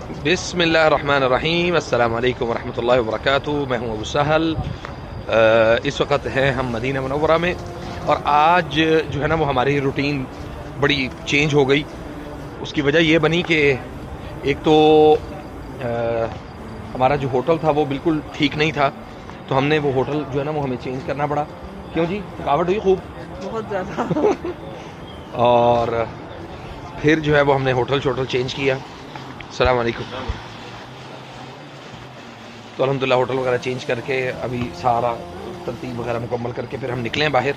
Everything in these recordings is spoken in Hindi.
बिस्मिल्लाहिर्रहमानिर्रहीम, अस्सलामु अलैकुम वरहमतुल्लाहि वबरकातुहू। मैं हूँ अबू सहल। इस वक्त हैं हम मदीना मुनव्वरा में और आज जो है ना वो हमारी रूटीन बड़ी चेंज हो गई। उसकी वजह ये बनी कि एक तो हमारा जो होटल था वो बिल्कुल ठीक नहीं था, तो हमने वो होटल जो है ना वो हमें चेंज करना पड़ा। क्यों जी, थकावट हुई खूब? बहुत ज़्यादा। और फिर जो है वो हमने होटल चेंज किया। अस्सलाम वालेकुम। तो अल्हम्दुलिल्लाह होटल वगैरह चेंज करके अभी सारा तरतीब वगैरह मुकम्मल करके फिर हम निकले बाहर।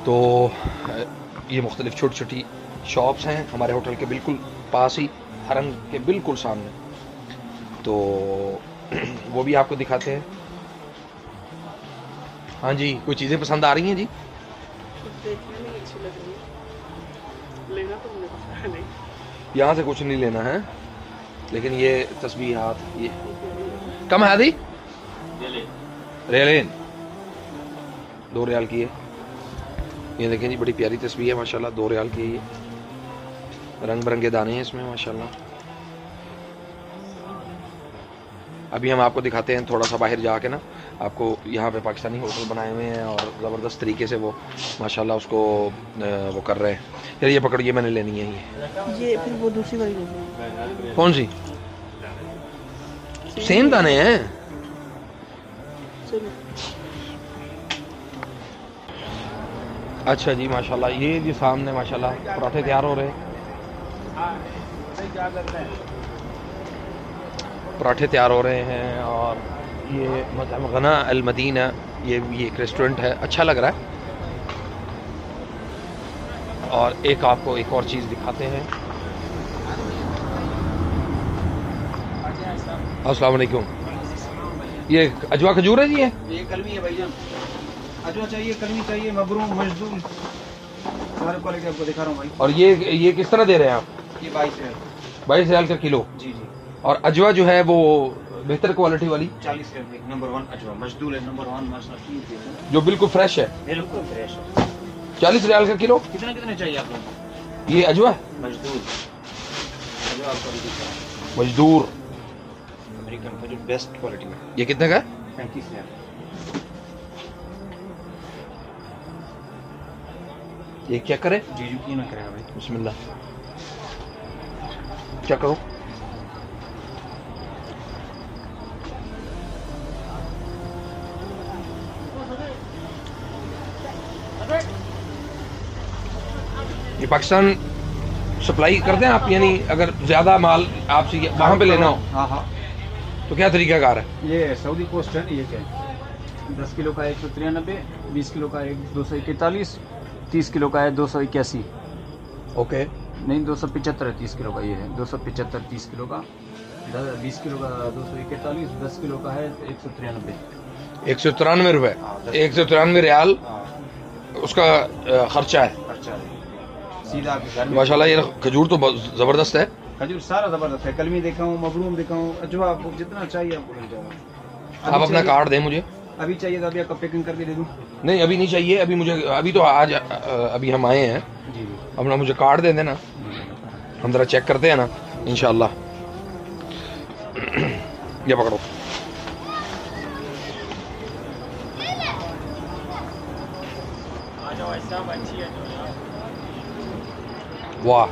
तो ये मुख्तलिफ छोटी छोटी शॉप्स हैं हमारे होटल के बिल्कुल पास ही, हरम के बिल्कुल सामने। तो वो भी आपको दिखाते हैं। हाँ जी, कोई चीज़ें पसंद आ रही हैं जी? देखने में अच्छी लग रही है, लेना तो मुझे पता है नहीं। यहाँ से कुछ नहीं लेना है, लेकिन ये तस्बीहात ये कम है दी रेलेन 2 रियाल की है। ये देखें जी, बड़ी प्यारी तस्वीर है माशाल्लाह, 2 रियाल की है। ये रंग बिरंगे दाने हैं इसमें माशाल्लाह। अभी हम आपको दिखाते हैं थोड़ा सा बाहर जाके ना, आपको यहाँ पे पाकिस्तानी होटल बनाए हुए हैं और ज़बरदस्त तरीके से वो माशाल्लाह उसको वो कर रहे हैं। यार ये पकड़िए, मैंने लेनी है ये फिर वो दूसरी वाली लेनी। कौन सी? सेम दाने हैं। चलो। अच्छा जी माशाल्लाह, ये जी सामने माशाल्लाह पराठे तैयार हो रहे हैं। पराठे तैयार हो रहे हैं और ये मतलब गना अल मदीना, ये एक रेस्टोरेंट है, अच्छा लग रहा है। और एक आपको एक और चीज़ दिखाते हैं। अस्सलाम वालेकुम। ये अजवा खजूर है जी? ये कलमी है भाईजान। अजवा चाहिए, कलमी चाहिए, मबरूम, मजदूर, सारे क्वालिटी आपको दिखा रहा हूँ भाई। और ये किस तरह दे रहे हैं आप? ये 22 है। 22 रियाल का किलो। जी जी। और अजवा जो है वो बेहतर क्वालिटी वाली 40 है, नंबर 1 अजवा, मजदूर है नंबर 1 माशाल्लाह, जो बिल्कुल फ्रेश है, बिल्कुल फ्रेश है। 40 रियाल का किलो। कितने कितने चाहिए आप लोगों ये अजवा को? मजदूर अजवा आपको दिखा, मजदूर अमेरिकन खजूर बेस्ट क्वालिटी में। ये कितने का है? 35 है। ये क्या करे? जी जी, क्यों ना करें भाई। बिस्मिल्लाह, क्या करो? ये पाकिस्तान सप्लाई करते हैं आप, यानी अगर ज्यादा माल आपसे वहां पे लेना हो हाँ हाँ, तो क्या तरीकाकार है? ये सऊदी पोस्ट है। ये क्या है, 10 किलो का 193, 20 किलो का 241, 30 किलो का है 281, ओके। नहीं 275 है 30 किलो का। ये है 275 30 किलो का, 20 किलो का 241, 10 किलो का है 193। 193 रुपए, हाँ, 193 रियाल हाँ, उसका खर्चा है। खर्चा है सीधा आपके घर में। माशाल्लाह ये खजूर तो बहुत जबरदस्त है। खजूर सारा जबरदस्त है। कलमी दिखाऊं, मबरूम दिखाऊं, अजवा, आपको जितना चाहिए आपको मिल जाएगा। आप अपना कार्ड दें मुझे। अभी चाहिए तो अभी आपका पैकिंग करके दे दूं? नहीं अभी नहीं चाहिए, अभी मुझे, अभी तो आज अभी हम आए हैं। जी जी। अपना मुझे कार्ड दे देना, हम जरा चेक करते हैं ना इंशाल्लाह। ये पकड़ो। वाह,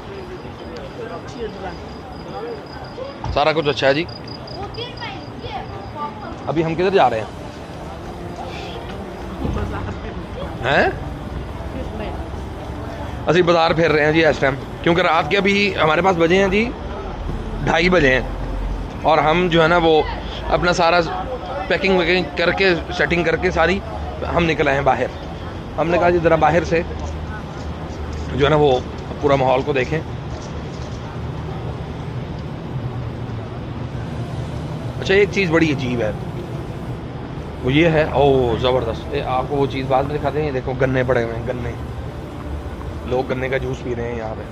सारा कुछ अच्छा है जी। अभी हम किधर जा रहे हैं? असि बाजार फिर रहे हैं जी इस टाइम, क्योंकि रात के अभी हमारे पास बजे हैं जी 2:30 बजे हैं। और हम जो है ना वो अपना सारा पैकिंग वैकिंग करके, सेटिंग करके सारी, हम निकल आए हैं बाहर। हमने कहा जी ज़रा बाहर से जो है ना वो पूरा माहौल को देखें। अच्छा, एक चीज़ बड़ी अजीब है, वो ये है, ओह ज़बरदस्त, आपको वो चीज़ बाद में दिखाते हैं। देखो गन्ने पड़े हुए हैं, गन्ने, लोग गन्ने का जूस पी रहे हैं यहाँ पे।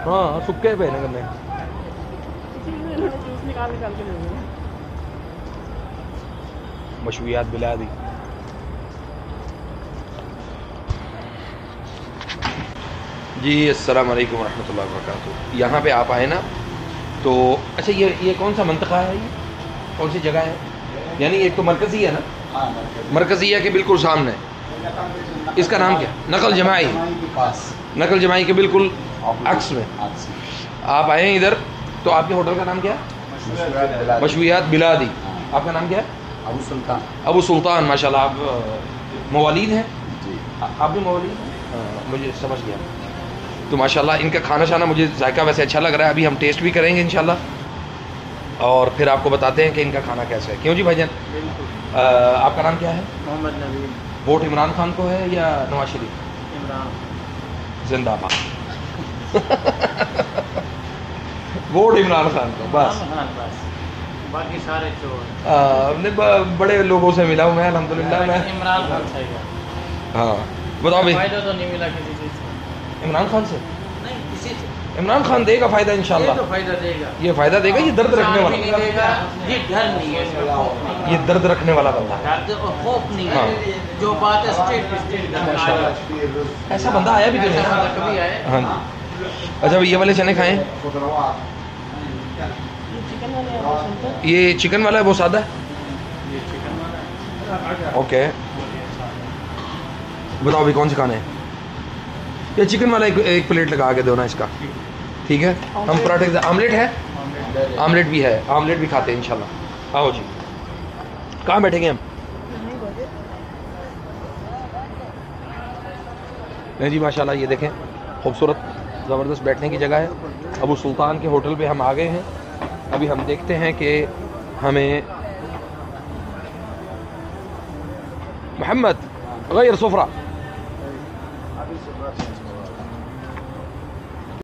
हाँ, सूखे पे हैं गन्ने। जूस निकाल निकाल के ले रहे हैं। मशवियात बिला दी। जी अस्सलाम वालेकुम रहमतुल्लाहि व बरकातुहू। यहाँ पे आप आए ना तो अच्छा, ये कौन सा मंतक़ा है, ये कौन सी जगह है? यानी एक तो मरकज़ी है ना, मरकज़ी है कि बिल्कुल सामने, इसका नाम क्या? नकल जमाई, नकल जमाई के बिल्कुल अक्स में आप आए हैं इधर। तो आपके होटल का नाम क्या है? मशवियात बिलादी। आपका नाम क्या है? अबू सुल्तान। अबू सुल्तान, माशाल्लाह। आप मवालीद हैं? आप भी मवालीद हैं? मुझे समझ गया। तो माशाल्लाह इनका खाना शाना मुझे जायका वैसे अच्छा लग रहा है। अभी हम टेस्ट भी करेंगे इंशाल्लाह और फिर आपको बताते हैं कि इनका खाना कैसा है। क्यों जी भाईजान? आपका नाम क्या है? मोहम्मद नबी। वोट इमरान खान को है या नवाज शरीफ? इमरान जिंदाबाद। वोट इमरान खान को बस। बाकी सारे चोर। बड़े लोगों से मिला हूँ मैं, अल्हम्दुलिल्लाह। मैं इमरान खान से। हाँ बताओ भाई। फायदा तो नहीं मिला किसी चीज़ से। इमरान खान से नहीं, किसी से। इमरान खान देगा फायदा इंशाल्लाह। ये तो फायदा देगा। ये फायदा देगा। ये दर्द रखने वाला, नहीं देगा। ये डर नहीं है, इसमें खौफ नहीं है। ये दर्द रखने वाला बंदा है। डर और खौफ नहीं हाँ। है। जो बात है स्ट्रेट माशाल्लाह। ऐसा बंदा आया भी तो नहीं ना। कभी आए। हाँ जी। अच्छा ये वाले चने खाएं। ये चिकन वाला है, वो सादा है? ओके, बताओ भी कौन से खाने हैं? ये चिकन वाला एक प्लेट लगा के दो ना इसका, ठीक है? हम पराठे, आमलेट है? आमलेट भी है, आमलेट भी खाते हैं इंशाल्लाह। आओ जी। कहाँ बैठेंगे हम? नहीं जी माशाल्लाह, ये देखें खूबसूरत ज़बरदस्त बैठने की जगह है। अबू सुल्तान के होटल पे हम आ गए हैं। अभी हम देखते हैं कि हमें मोहम्मद गैर सुफरा